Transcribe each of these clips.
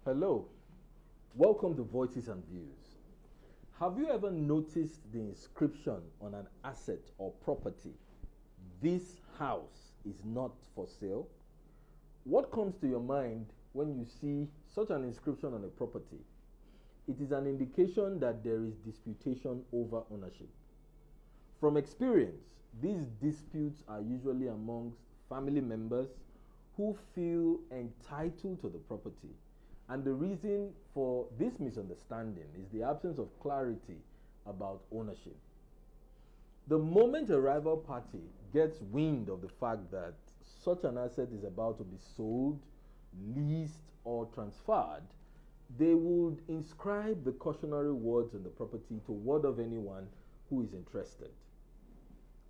Hello, welcome to Voices and Views. Have you ever noticed the inscription on an asset or property? This house is not for sale. What comes to your mind when you see such an inscription on a property? It is an indication that there is disputation over ownership. From experience, these disputes are usually amongst family members who feel entitled to the property. And the reason for this misunderstanding is the absence of clarity about ownership. The moment a rival party gets wind of the fact that such an asset is about to be sold, leased, or transferred, they would inscribe the cautionary words on the property to ward off anyone who is interested.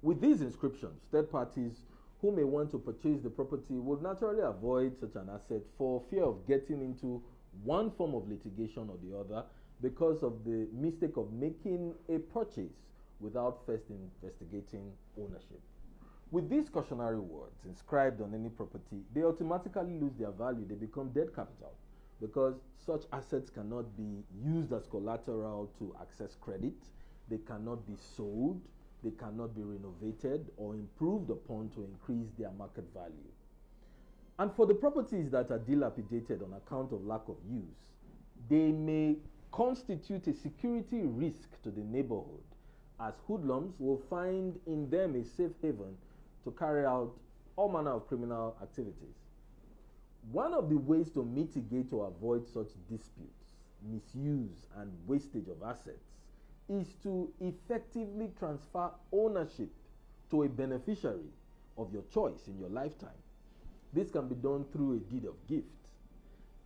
With these inscriptions, third parties who may want to purchase the property would naturally avoid such an asset for fear of getting into one form of litigation or the other because of the mistake of making a purchase without first investigating ownership. With these cautionary words inscribed on any property, they automatically lose their value. They become dead capital because such assets cannot be used as collateral to access credit. They cannot be sold. They cannot be renovated or improved upon to increase their market value. And for the properties that are dilapidated on account of lack of use, they may constitute a security risk to the neighborhood, as hoodlums will find in them a safe haven to carry out all manner of criminal activities. One of the ways to mitigate or avoid such disputes, misuse, and wastage of assets is to effectively transfer ownership to a beneficiary of your choice in your lifetime. This can be done through a deed of gift.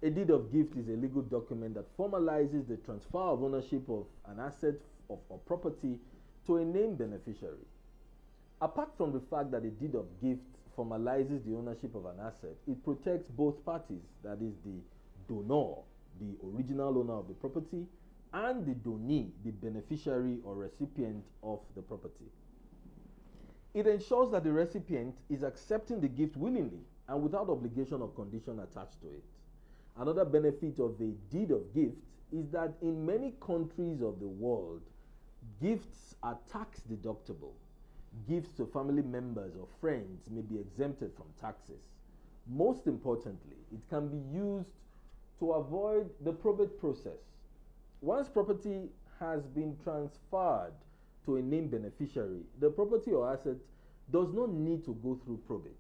A deed of gift is a legal document that formalizes the transfer of ownership of an asset or property to a named beneficiary. Apart from the fact that a deed of gift formalizes the ownership of an asset, it protects both parties, that is the donor, the original owner of the property, and the donee, the beneficiary or recipient of the property. It ensures that the recipient is accepting the gift willingly and without obligation or condition attached to it. Another benefit of a deed of gift is that in many countries of the world, gifts are tax deductible. Gifts to family members or friends may be exempted from taxes. Most importantly, it can be used to avoid the probate process. Once property has been transferred to a named beneficiary, the property or asset does not need to go through probate.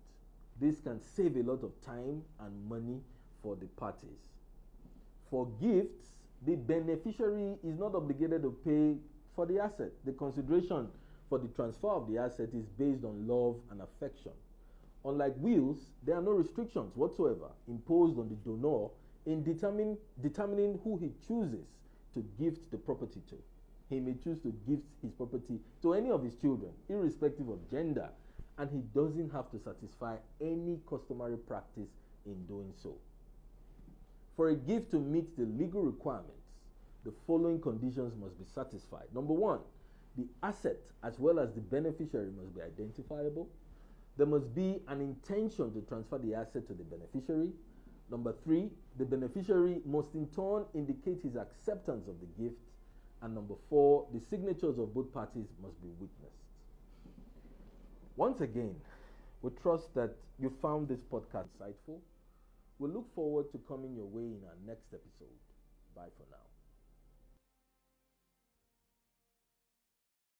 This can save a lot of time and money for the parties. For gifts, the beneficiary is not obligated to pay for the asset. The consideration for the transfer of the asset is based on love and affection. Unlike wills, there are no restrictions whatsoever imposed on the donor in determining who he chooses to gift the property to. He may choose to gift his property to any of his children, irrespective of gender, and he doesn't have to satisfy any customary practice in doing so. For a gift to meet the legal requirements, the following conditions must be satisfied. Number one, the asset as well as the beneficiary must be identifiable. There must be an intention to transfer the asset to the beneficiary. Number three, the beneficiary must in turn indicate his acceptance of the gift. And number four, the signatures of both parties must be witnessed. Once again, we trust that you found this podcast insightful. We look forward to coming your way in our next episode. Bye for now.